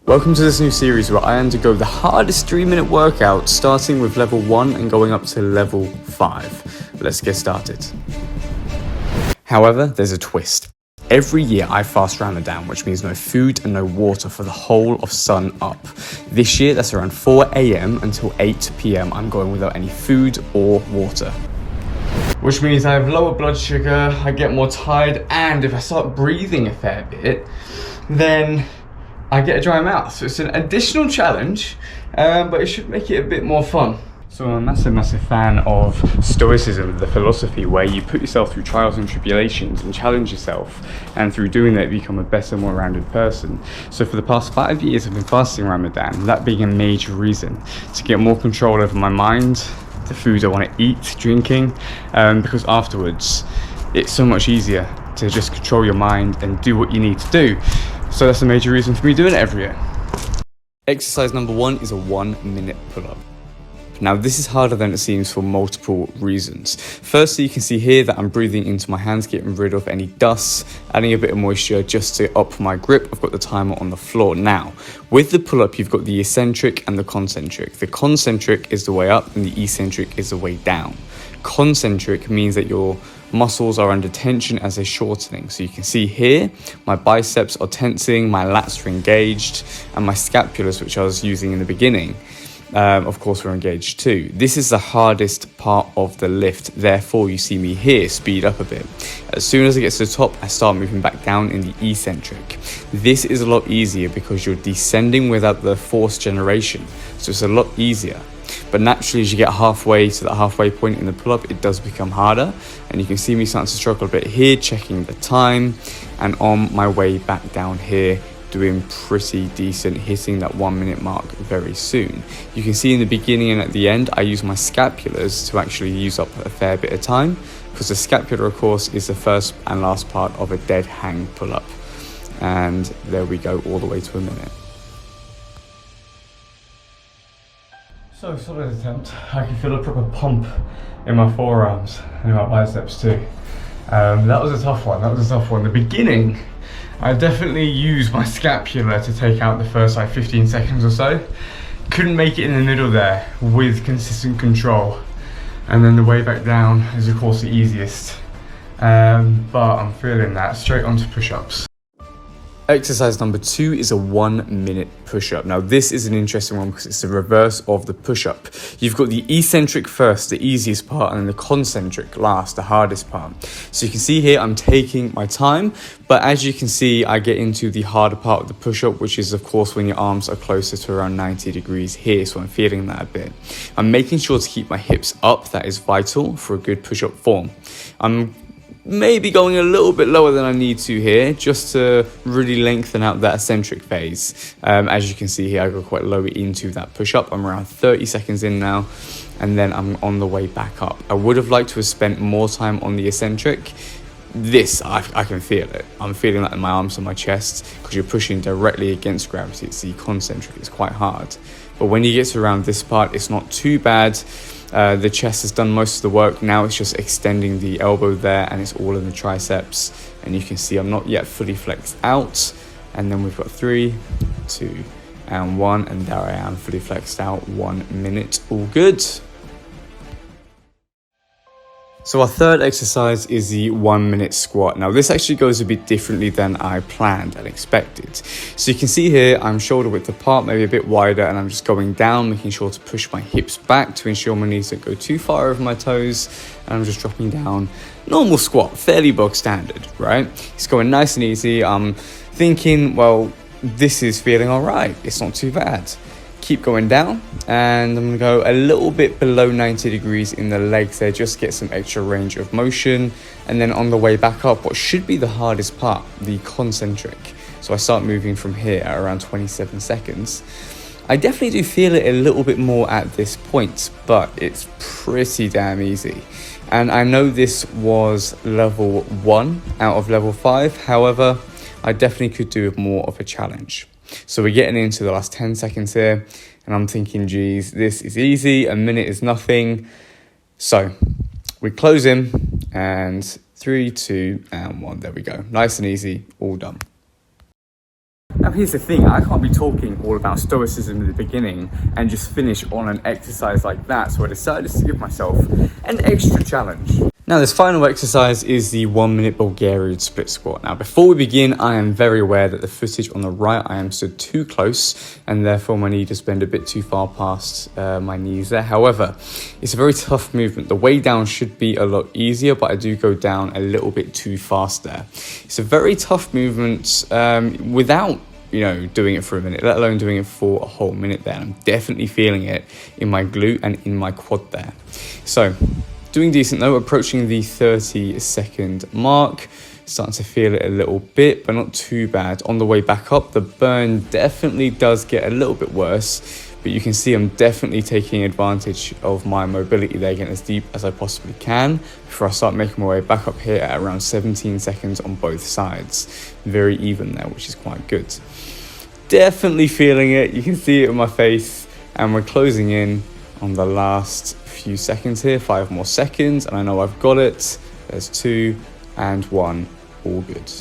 Welcome to this new series where I undergo the hardest 3-minute workout, starting with level 1 and going up to level 5. Let's get started. However, there's a twist. Every year I fast Ramadan, which means no food and no water for the whole of sun up. This year that's around 4 AM until 8 PM I'm going without any food or water. Which means I have lower blood sugar, I get more tired, and if I start breathing a fair bit, then I get a dry mouth. So it's an additional challenge, but it should make it a bit more fun. So I'm a massive fan of Stoicism, the philosophy where you put yourself through trials and tribulations and challenge yourself, and through doing that you become a better, more rounded person. So for the past 5 years I've been fasting Ramadan, that being a major reason to get more control over my mind, the food I want to eat, drinking, because afterwards it's so much easier to just control your mind and do what you need to do. So that's a major reason for me doing it every year. Exercise number 1 is a 1-minute pull-up. Now this is harder than it seems for multiple reasons. Firstly, you can see here that I'm breathing into my hands, getting rid of any dust, adding a bit of moisture just to up my grip. I've got the timer on the floor. Now, with the pull-up, you've got the eccentric and the concentric. The concentric is the way up and the eccentric is the way down. Concentric means that your muscles are under tension as they're shortening. So you can see here, my biceps are tensing, my lats are engaged, and my scapulars, which I was using in the beginning, of course, were engaged too. This is the hardest part of the lift. Therefore, you see me here speed up a bit. As soon as I get to the top, I start moving back down in the eccentric. This is a lot easier because you're descending without the force generation. So it's a lot easier. But naturally, as you get halfway to that halfway point in the pull-up, it does become harder. And you can see me starting to struggle a bit here, checking the time. And on my way back down here, doing pretty decent, hitting that 1-minute mark very soon. You can see in the beginning and at the end, I use my scapulars to actually use up a fair bit of time, because the scapular, of course, is the first and last part of a dead hang pull-up. And there we go, all the way to a minute. So solid attempt. I can feel a proper pump in my forearms and in my biceps too. That was a tough one. The beginning, I definitely used my scapula to take out the first 15 seconds or so. Couldn't make it in the middle there with consistent control. And then the way back down is of course the easiest. But I'm feeling that. Straight onto push-ups. Exercise number 2 is a 1-minute push-up. Now this is an interesting one because it's the reverse of the push-up. You've got the eccentric first, the easiest part, and then the concentric last, the hardest part. So you can see here I'm taking my time, but as you can see I get into the harder part of the push-up, which is of course when your arms are closer to around 90 degrees here, so I'm feeling that a bit. I'm making sure to keep my hips up, that is vital for a good push-up form. I'm maybe going a little bit lower than I need to here, just to really lengthen out that eccentric phase. As you can see here, I go quite low into that push-up. I'm around 30 seconds in now, and then I'm on the way back up. I would have liked to have spent more time on the eccentric. This, I can feel it. I'm feeling that in my arms and my chest, because you're pushing directly against gravity. It's the concentric, it's quite hard. But when you get to around this part, it's not too bad. The chest has done most of the work. Now it's just extending the elbow there, and it's all in the triceps. And you can see I'm not yet fully flexed out. And then we've got 3, 2, and 1. And there I am, fully flexed out, 1 minute, all good. So our third exercise is the 1-minute squat. Now this actually goes a bit differently than I planned and expected. So you can see here, I'm shoulder width apart, maybe a bit wider, and I'm just going down, making sure to push my hips back to ensure my knees don't go too far over my toes. And I'm just dropping down. Normal squat, fairly bog standard, right? It's going nice and easy. I'm thinking, well, this is feeling all right. It's not too bad. Keep going down, and I'm gonna go a little bit below 90 degrees in the legs there, just get some extra range of motion. And then on the way back up, what should be the hardest part, the concentric. So I start moving from here at around 27 seconds. I definitely do feel it a little bit more at this point, but it's pretty damn easy. And I know this was level 1 out of level 5. However, I definitely could do more of a challenge. So we're getting into the last 10 seconds here, and I'm thinking, geez, this is easy. A minute is nothing. So we close in, and 3, 2, and 1. There we go. Nice and easy, all done. Now here's the thing, I can't be talking all about stoicism at the beginning and just finish on an exercise like that, so I decided to give myself an extra challenge. Now this final exercise is the 1 minute Bulgarian split squat. Now before we begin, I am very aware that the footage on the right, I am stood too close and therefore my knee just bend a bit too far past my knees there. However, it's a very tough movement. The way down should be a lot easier, but I do go down a little bit too fast there. It's a very tough movement without doing it for a minute, let alone doing it for a whole minute there. I'm definitely feeling it in my glute and in my quad there. So, doing decent though, approaching the 30-second mark. Starting to feel it a little bit, but not too bad. On the way back up, the burn definitely does get a little bit worse, but you can see I'm definitely taking advantage of my mobility there, getting as deep as I possibly can before I start making my way back up here at around 17 seconds on both sides. Very even there, which is quite good. Definitely feeling it. You can see it in my face, and we're closing in on the last few seconds here. 5 more seconds, and I know I've got it. There's 2 and 1. All good.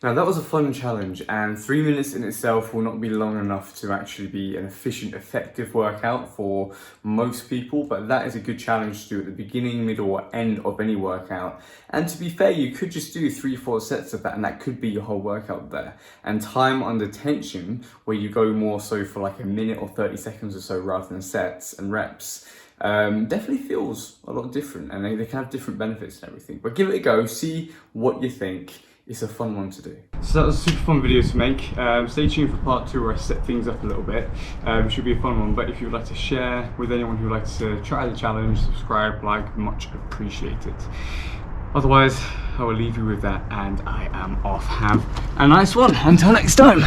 Now that was a fun challenge, and 3 minutes in itself will not be long enough to actually be an efficient, effective workout for most people, but that is a good challenge to do at the beginning, middle or end of any workout. And to be fair, you could just do 3-4 sets of that and that could be your whole workout there. And time under tension, where you go more so for like a minute or 30 seconds or so rather than sets and reps, definitely feels a lot different, and they can have different benefits and everything. But give it a go, see what you think. It's a fun one to do. So that was a super fun video to make. Stay tuned for part 2 where I set things up a little bit. It should be a fun one, but if you would like to share with anyone who would like to try the challenge, subscribe, like, much appreciated. Otherwise, I will leave you with that and I am off. Have a nice one. Until next time.